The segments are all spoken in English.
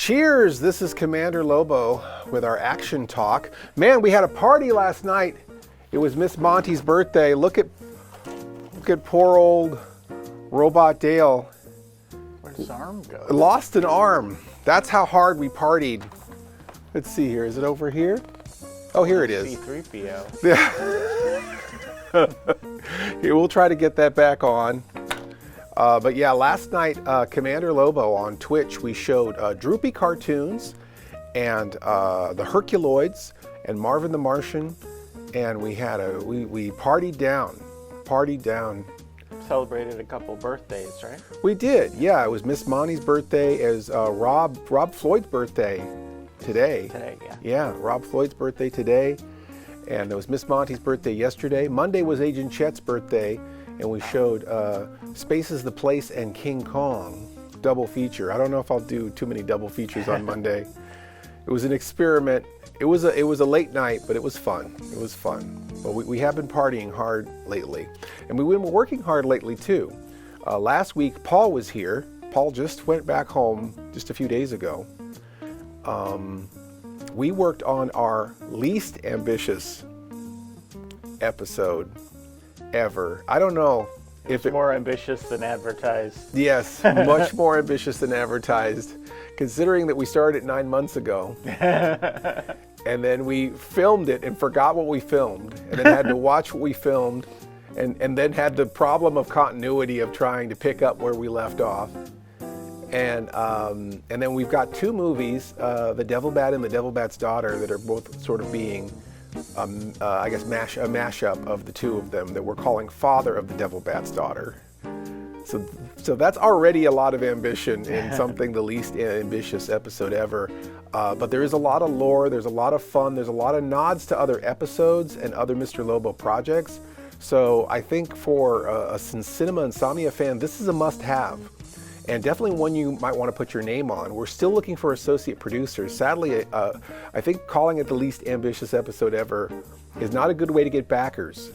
Cheers! This is Commander Lobo with our action talk. Man, we had a party last night. It was Miss Monty's birthday. Look at poor old Robot Dale. Where'd his arm go? Lost an arm. That's how hard we partied. Let's see here. Is it over here? Oh, here it is. C-3PO. Yeah. Here, we'll try to get that back on. But yeah, last night, Commander Lobo on Twitch, we showed Droopy cartoons and the Herculoids and Marvin the Martian, and we had we partied down. Celebrated a couple birthdays, right? We did, yeah. It was Miss Monty's birthday, as Rob Floyd's birthday today. Today, yeah. Yeah, Rob Floyd's birthday today, and it was Miss Monty's birthday yesterday. Monday was Agent Chet's birthday. And we showed Space is the Place and King Kong double feature. I don't know if I'll do too many double features on Monday. It was an experiment. It was a late night, but it was fun. It was fun. But we have been partying hard lately. And we've been working hard lately too. Last week, Paul was here. Paul just went back home just a few days ago. We worked on our least ambitious episode ever. I don't know if it's more ambitious than advertised. Yes, much more ambitious than advertised, considering that we started 9 months ago. And then we filmed it and forgot what we filmed, and then had to watch what we filmed, and then had the problem of continuity of trying to pick up where we left off. And then we've got two movies, The Devil Bat and The Devil Bat's Daughter, that are both sort of being I guess a mashup of the two of them that we're calling Father of the Devil Bat's Daughter. So that's already a lot of ambition in something the least ambitious episode ever. But there is a lot of lore, there's a lot of fun, there's a lot of nods to other episodes and other Mr. Lobo projects. So I think for a Cinema Insomnia fan, this is a must-have. And definitely one you might want to put your name on. We're still looking for associate producers. Sadly, I think calling it the least ambitious episode ever is not a good way to get backers,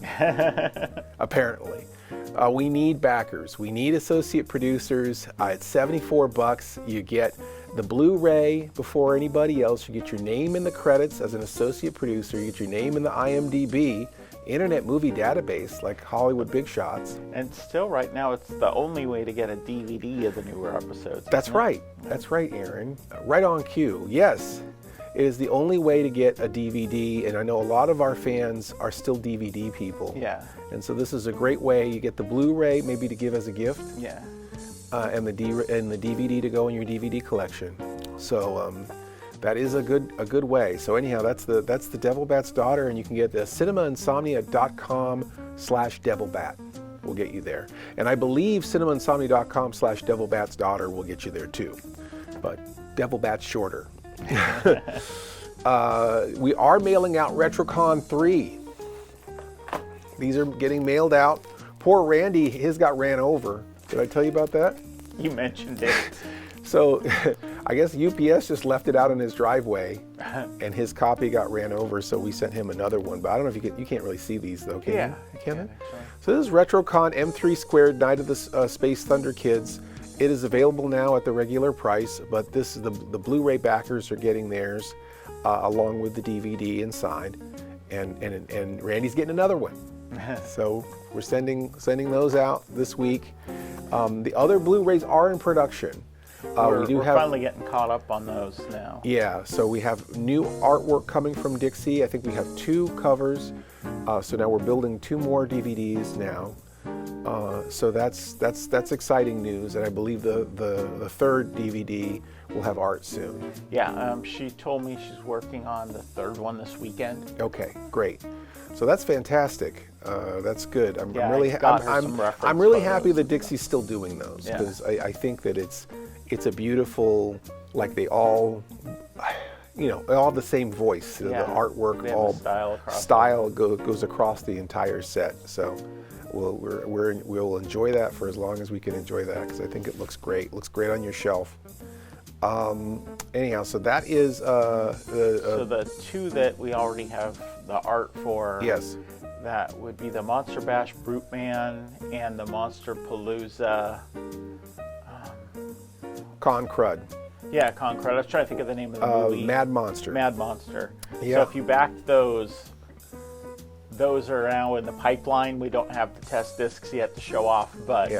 apparently. We need backers. We need associate producers. It's $74. You get the Blu-ray before anybody else. You get your name in the credits as an associate producer. You get your name in the IMDb. Internet Movie Database, like Hollywood Big Shots. And still right now, it's the only way to get a DVD of the newer episodes. That's right. That's right, Aaron. Right on cue. Yes, it is the only way to get a DVD, and I know a lot of our fans are still DVD people. Yeah. And so this is a great way. You get the Blu-ray maybe to give as a gift. Yeah. And the DVD to go in your DVD collection. So that is a good way. So anyhow, that's the Devil Bat's Daughter, and you can get the cinemainsomnia.com/devilbat. We'll get you there. And I believe cinemainsomnia.com/devilbat's daughter will get you there too. But Devil Bat's shorter. We are mailing out RetroCon 3. These are getting mailed out. Poor Randy, his got ran over. Did I tell you about that? You mentioned it. So I guess UPS just left it out in his driveway, and his copy got ran over, so we sent him another one. But I don't know if you can't really see these though, can you? You can? So this is RetroCon M3 Squared Night of the Space Thunder Kids. It is available now at the regular price, but this is the Blu-ray backers are getting theirs along with the DVD inside, and Randy's getting another one. So we're sending those out this week. The other Blu-rays are in production. We're finally getting caught up on those now. Yeah, so we have new artwork coming from Dixie. I think we have 2 covers. So now we're building 2 more DVDs now. So that's exciting news, and I believe the 3rd DVD will have art soon. Yeah, she told me she's working on the 3rd one this weekend. Okay, great. So that's fantastic. That's good. I'm really happy that Dixie's still doing those, because I think that it's a beautiful, like they all, all the same voice. The artwork, all style goes across the entire set. So we'll enjoy that for as long as we can enjoy that, because I think it looks great. It looks great on your shelf. Anyhow, so that is so the 2 that we already have the art for. Yes. That would be the MonsterBash Brute Man and the Monsterpalooza Con Crud. Yeah, Concrete. I was trying to think of the name of the movie. Mad Monster. Mad Monster. Yeah. So if you back those are now in the pipeline. We don't have the test discs yet to show off, but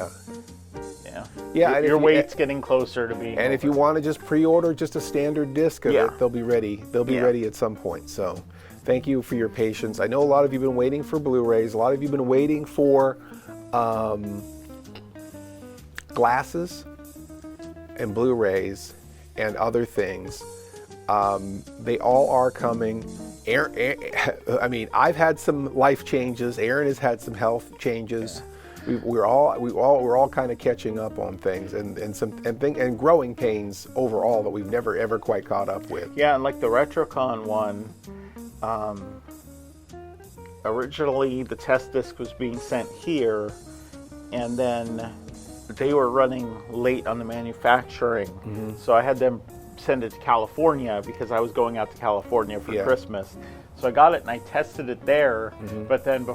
your wait's getting closer to being. And if you want to just pre-order just a standard disc of it, they'll be ready. They'll be ready at some point. So, thank you for your patience. I know a lot of you have been waiting for Blu-rays. A lot of you have been waiting for glasses and Blu-rays and other things. They all are coming. I mean, I've had some life changes. Aaron has had some health changes. Yeah. We're all kind of catching up on things and growing pains overall that we've never ever quite caught up with. Yeah, and like the RetroCon one, originally the test disc was being sent here, and then they were running late on the manufacturing, so I had them send it to California because I was going out to California for Christmas. So I got it and I tested it there, but then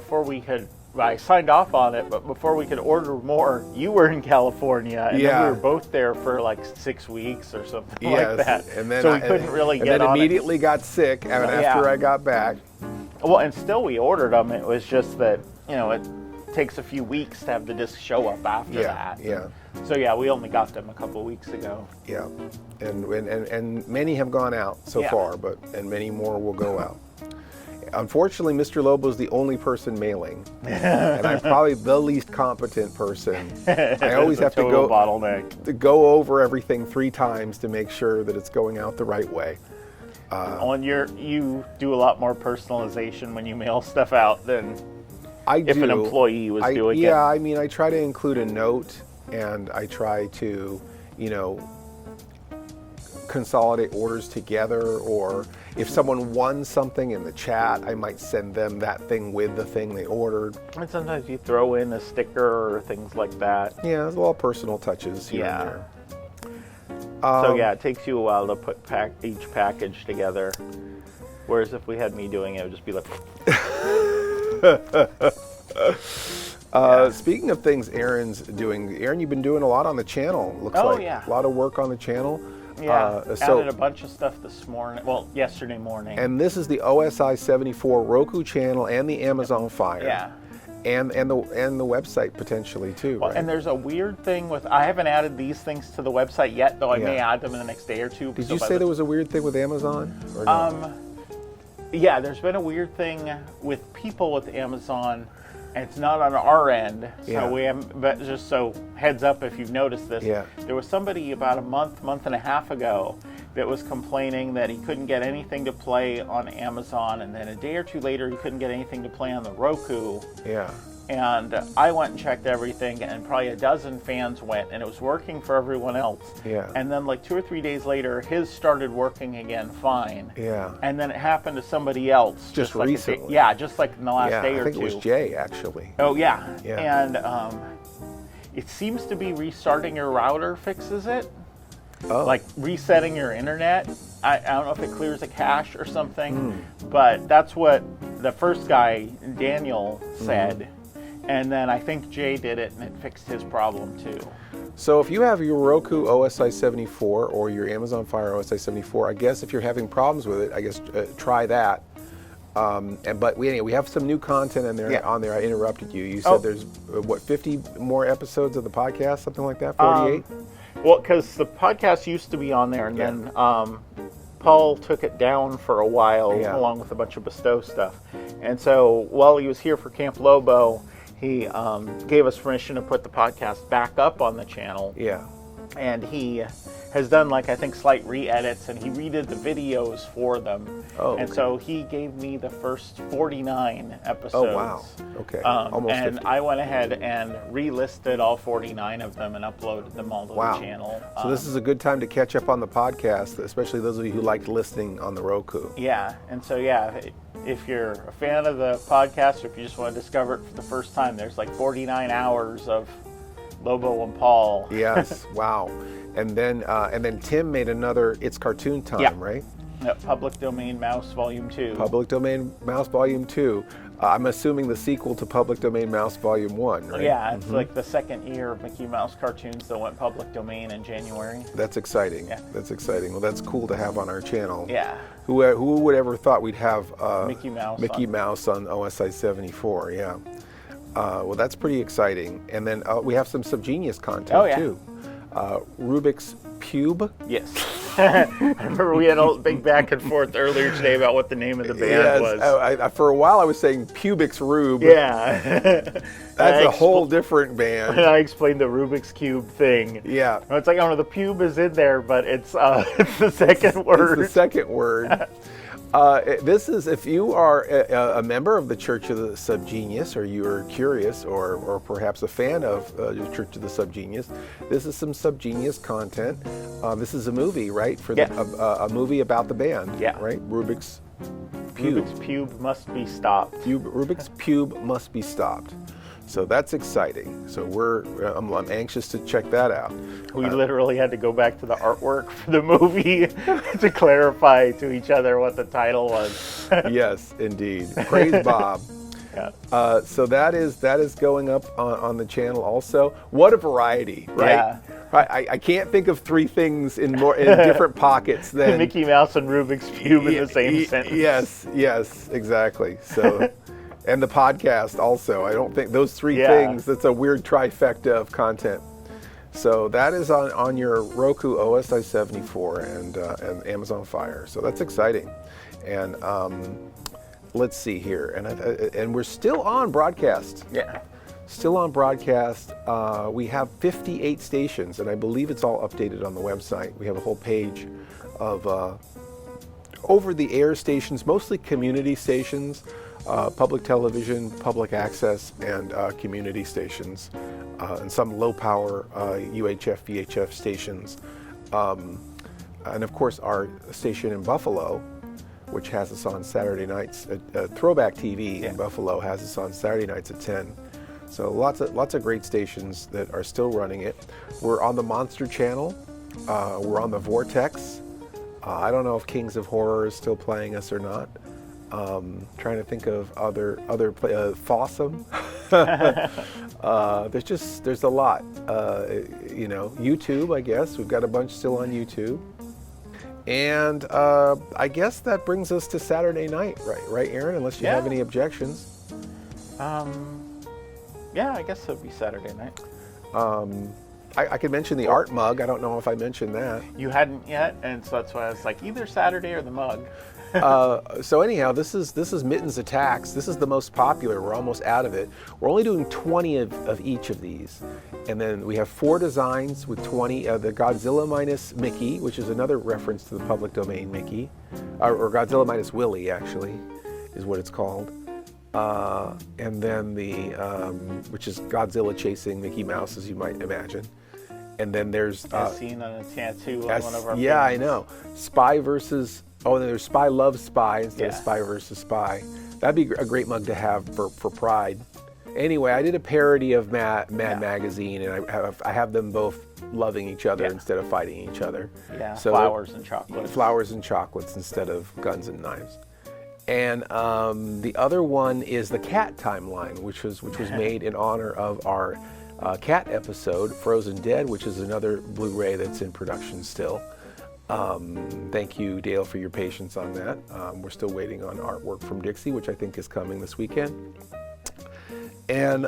I signed off on it, but before we could order more, you were in California, and then we were both there for like 6 weeks or something like that. And then so we couldn't really get on it. And then immediately got sick after I got back. Well, and still we ordered them. It was just that, it takes a few weeks to have the disc show up after that. Yeah. So we only got them a couple of weeks ago. Yeah, and many have gone out so far, and many more will go out. Unfortunately, Mr. Lobo is the only person mailing, and I'm probably the least competent person. I always have to go over everything 3 times to make sure that it's going out the right way. You do a lot more personalization when you mail stuff out than if an employee was doing it. Yeah, I mean, I try to include a note, and I try to, consolidate orders together, or if someone won something in the chat, I might send them that thing with the thing they ordered. And sometimes you throw in a sticker or things like that. Yeah, there's a lot of personal touches here and there. So it takes you a while to put each package together. Whereas if we had me doing it, it would just be like... Speaking of things Aaron's doing, Aaron, you've been doing a lot on the channel, looks like. A lot of work on the channel. Yeah, added a bunch of stuff yesterday morning. And this is the OSI 74 Roku channel and the Amazon Fire. Yeah. And the website potentially too, right? And there's a weird thing I haven't added these things to the website yet, though I may add them in the next day or two. Did you say there was a weird thing with Amazon? Or no? Yeah, there's been a weird thing with people with Amazon. And it's not on our end, so we haven't, but just so heads up if you've noticed this, there was somebody about a month and a half ago that was complaining that he couldn't get anything to play on Amazon, and then a day or two later he couldn't get anything to play on the Roku. Yeah. And I went and checked everything, and probably a dozen fans went, and it was working for everyone else. Yeah. And then like 2 or 3 days later, his started working again fine. Yeah. And then it happened to somebody else. Just like recently. Just like in the last day or two. I think it was Jay, actually. Oh, yeah. And it seems to be restarting your router fixes it. Oh. Like resetting your internet. I don't know if it clears a cache or something, but that's what the first guy, Daniel, said. And then I think Jay did it, and it fixed his problem too. So if you have your Roku OSI 74 or your Amazon Fire OSI 74, I guess if you're having problems with it, I guess try that. But we have some new content in there. On there, I interrupted you. You said there's 50 more episodes of the podcast, something like that, 48. Well, because the podcast used to be on there, and then Paul took it down for a while, along with a bunch of Bestow stuff. And so while he was here for Camp Lobo, he gave us permission to put the podcast back up on the channel. Yeah. And he has done, I think, slight re-edits, and he redid the videos for them. Oh, okay. And so he gave me the first 49 episodes. Oh, wow. Okay. Almost and 50. I went ahead and relisted all 49 of them and uploaded them all to the channel. So this is a good time to catch up on the podcast, especially those of you who liked listening on the Roku. Yeah. And so, if you're a fan of the podcast, or if you just want to discover it for the first time, there's 49 hours of Lobo and Paul. Yes. Wow. And then Tim made another It's Cartoon Time, right? Public Domain Mouse Volume 2. Public Domain Mouse Volume 2. I'm assuming the sequel to Public Domain Mouse Volume 1, right? Yeah, it's like the second year of Mickey Mouse cartoons that went public domain in January. That's exciting. Yeah. That's exciting. Well, that's cool to have on our channel. Yeah. Who would ever thought we'd have Mickey Mouse on OSI 74? Yeah. Well, that's pretty exciting. And then we have some Subgenius content too. Rubix Pube. Yes. I remember we had a big back and forth earlier today about what the name of the band was. For a while I was saying Pubix Rube. Yeah. That's a whole different band. I explained the Rubik's Cube thing. Yeah. It's like, the pube is in there, but it's the second word. It's the second word. This is, if you are a member of the Church of the Subgenius, or you are curious, or perhaps a fan of the Church of the Subgenius, this is some Subgenius content. This is a movie, right? A movie about the band. Yeah. Right? Rubik's Pube. Rubik's Pube must be stopped. Rubik's Pube must be stopped. So that's exciting. So I'm anxious to check that out. We literally had to go back to the artwork for the movie to clarify to each other what the title was. Yes, indeed. Praise Bob. Yeah. So that is going up on the channel also. What a variety, right? Yeah. I can't think of three things in different pockets than Mickey Mouse and Rubik's Cube in the same sentence. Yes, exactly. So. And the podcast also. I don't think those three things, that's a weird trifecta of content. So that is on your Roku OSI 74 and Amazon Fire. So that's exciting. And let's see here. And we're still on broadcast. Yeah. Still on broadcast. We have 58 stations, and I believe it's all updated on the website. We have a whole page of over-the-air stations, mostly community stations. Public television, public access, and community stations, and some low-power UHF, VHF stations. And of course our station in Buffalo, which has us on Saturday nights, Throwback TV in Buffalo has us on Saturday nights at 10. So lots of great stations that are still running it. We're on the Monster channel. We're on the Vortex. I don't know if Kings of Horror is still playing us or not. Trying to think of other Fossum. There's a lot. YouTube, I guess we've got a bunch still on YouTube, and I guess that brings us to Saturday night, right, Aaron? Unless you have any objections. Yeah, I guess it'll be Saturday night. I could mention the art mug. I don't know if I mentioned that. You hadn't yet, and so that's why I was like, either Saturday or the mug. So anyhow, this is Mittens Attacks. This is the most popular. We're almost out of it. We're only doing 20 of each of these. And then we have 4 designs with 20. The Godzilla minus Mickey, which is another reference to the public domain Mickey. Or Godzilla minus Willy, actually, is what it's called. And then which is Godzilla chasing Mickey Mouse, as you might imagine. And then there's... As seen on a tattoo on one of our Yeah, paintings. I know. Spy versus... Oh, and then there's Spy Loves Spy instead of Spy versus Spy. That'd be a great mug to have for Pride. Anyway, I did a parody of Mad Magazine, and I have them both loving each other instead of fighting each other. Yeah, so flowers and chocolates. Flowers and chocolates instead of guns and knives. And the other one is the Cat Timeline, which was made in honor of our Cat episode, Frozen Dead, which is another Blu-ray that's in production still. Thank you, Dale, for your patience on that. We're still waiting on artwork from Dixie, which I think is coming this weekend. And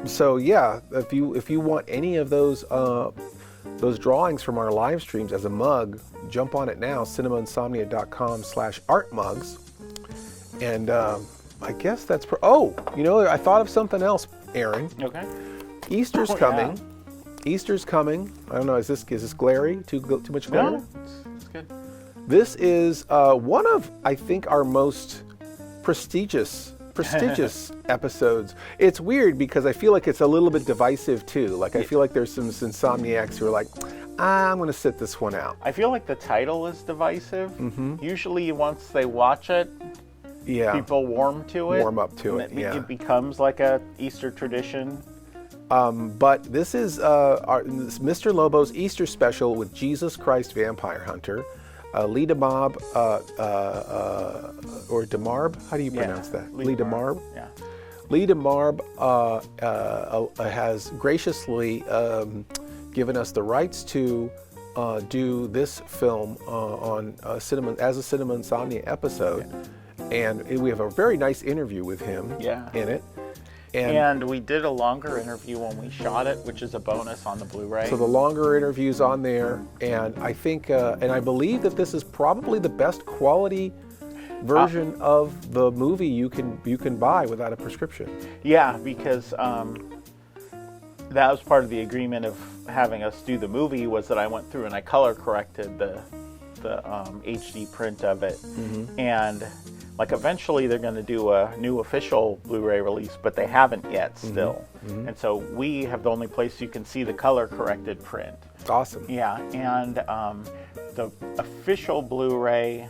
so yeah, if you want any of those drawings from our live streams as a mug, jump on it now, cinemainsomnia.com/artmugs. And I guess that's I thought of something else, Aaron. Okay. Easter's coming. Yeah. Easter's coming. I don't know. Is this glary? Too much glare? No, it's good. This is one of, I think, our most prestigious episodes. It's weird because I feel like it's a little bit divisive too. Like I feel like there's some Insomniacs who are like, I'm going to sit this one out. I feel like the title is divisive. Mm-hmm. Usually, once they watch it, people warm to it. Warm up to it. It becomes like a Easter tradition. But this is Mr. Lobo's Easter special with Jesus Christ Vampire Hunter. Lee DeMarb, or DeMarb, how do you pronounce that? Lee DeMarb? Yeah. Lee DeMarb has graciously given us the rights to do this film on as a Cinema Insomnia episode. And we have a very nice interview with him in it. And we did a longer interview when we shot it, which is a bonus on the Blu-ray. So the longer interview's on there, and I think, and I believe that this is probably the best quality version of the movie you can buy without a prescription. Yeah, because that was part of the agreement of having us do the movie, was that I went through and I color corrected the HD print of it, and like eventually they're going to do a new official Blu-ray release, but they haven't yet still. And so we have the only place you can see the color corrected print. Awesome. Yeah, and the official Blu-ray,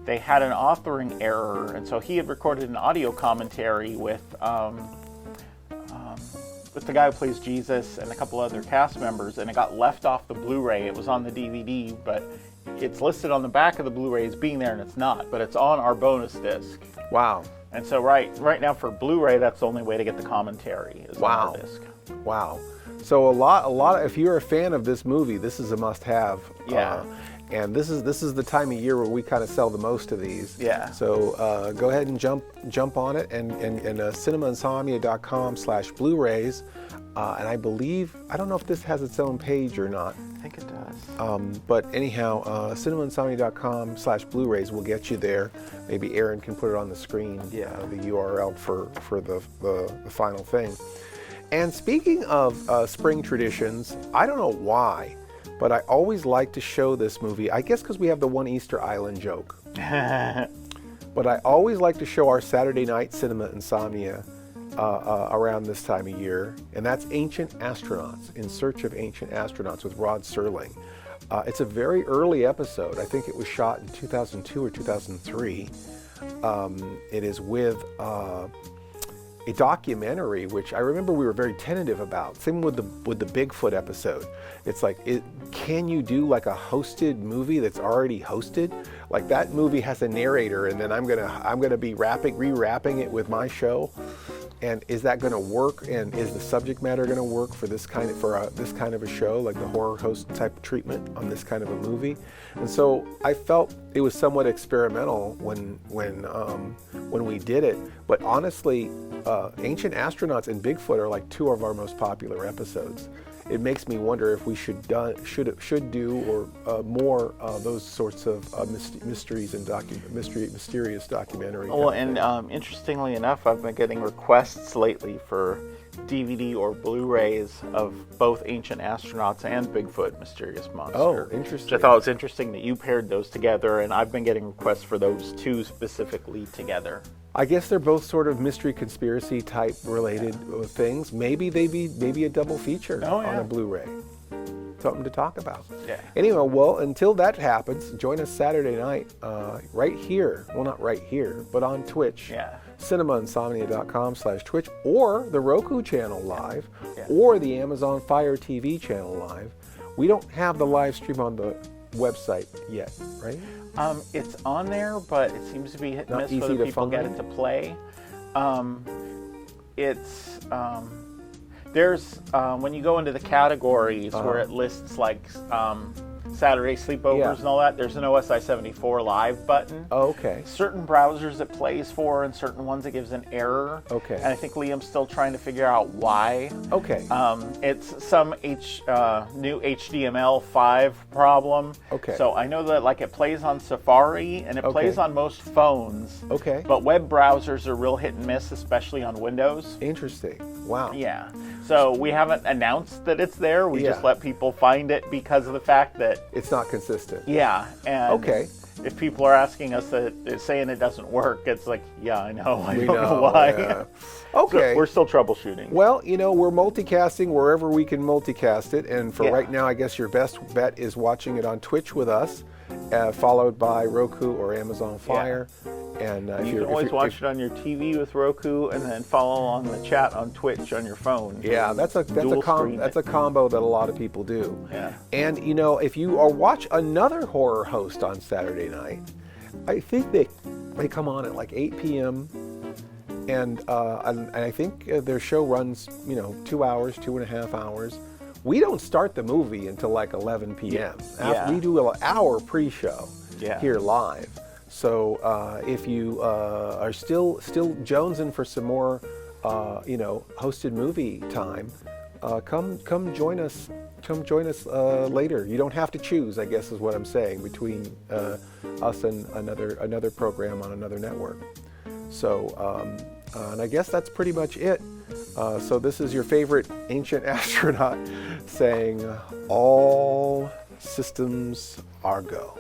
they had an authoring error, and so he had recorded an audio commentary with the guy who plays Jesus and a couple other cast members, and it got left off the Blu-ray. It was on the DVD, but it's listed on the back of the Blu-ray as being there, and it's not, but it's on our bonus disc. Wow. And so right now for Blu-ray, that's the only way to get the commentary is on our disc. Wow. So a lot. If you're a fan of this movie, this is a must-have. Yeah. And this is the time of year where we kind of sell the most of these. Yeah. So go ahead and jump on it, and cinemainsomnia.com/Blu-rays. And I believe, I don't know if this has its own page or not. I think it does. But anyhow, cinemainsomnia.com/Blu-rays will get you there. Maybe Aaron can put it on the screen, the URL for the final thing. And speaking of spring traditions, I don't know why, but I always like to show this movie. I guess because we have the one Easter Island joke. But I always like to show our Saturday night Cinema Insomnia around this time of year, and that's Ancient Astronauts, In Search of Ancient Astronauts with Rod Serling. It's a very early episode. I think it was shot in 2002 or 2003. It is with a documentary, which I remember we were very tentative about. Same with the Bigfoot episode. It's like, can you do like a hosted movie that's already hosted? Like that movie has a narrator, and then I'm gonna be re-wrapping it with my show. And is that going to work? And is the subject matter going to work for this kind of a show, like the horror host type treatment on this kind of a movie? And so I felt it was somewhat experimental when we did it. But honestly, Ancient Astronauts and Bigfoot are like two of our most popular episodes. It makes me wonder if we should do more those sorts of mysteries and mysterious documentary. Well, and interestingly enough, I've been getting requests lately for DVD or Blu-rays of both Ancient Astronauts and Bigfoot Mysterious Monster. Oh, interesting. Which I thought was interesting that you paired those together, and I've been getting requests for those two specifically together. I guess they're both sort of mystery conspiracy type related things. Maybe they'd be a double feature on a Blu-ray. Something to talk about. Yeah. Anyway, well, until that happens, join us Saturday night right here. Well, not right here, but on Twitch. Yeah. cinemainsomnia.com/Twitch, or the Roku channel live, or the Amazon Fire TV channel live. We don't have the live stream on the website yet, right? It's on there, but it seems to be hit and Not miss easy whether to people get find. it to play. There's when you go into the categories where it lists like Saturday sleepovers and all that, there's an OSI 74 live button. Oh, okay. Certain browsers it plays for, and certain ones it gives an error. Okay. And I think Liam's still trying to figure out why. Okay. It's some new HTML5 problem. Okay. So I know that like it plays on Safari and it plays on most phones. Okay. But web browsers are real hit and miss, especially on Windows. Interesting. Wow. Yeah. So we haven't announced that it's there. We just let people find it because of the fact that it's not consistent. Yeah. And okay. If people are asking us saying it doesn't work, it's like, yeah, I know. I don't know why. Yeah. Okay. So we're still troubleshooting. Well, we're multicasting wherever we can multicast it. And for right now, I guess your best bet is watching it on Twitch with us, followed by Roku or Amazon Fire. And you can always watch it on your TV with Roku, and then follow along the chat on Twitch on your phone. Yeah, that's a combo that a lot of people do. Yeah. And you know, if you watch another horror host on Saturday night, I think they come on at like 8 p.m. And I think their show runs 2 hours, 2.5 hours. We don't start the movie until like 11 p.m. We do an hour pre-show here live. So if you are still jonesing for some more, hosted movie time, come join us. Come join us later. You don't have to choose, I guess is what I'm saying, between us and another program on another network. So, and I guess that's pretty much it. So this is your favorite ancient astronaut saying, all systems are go.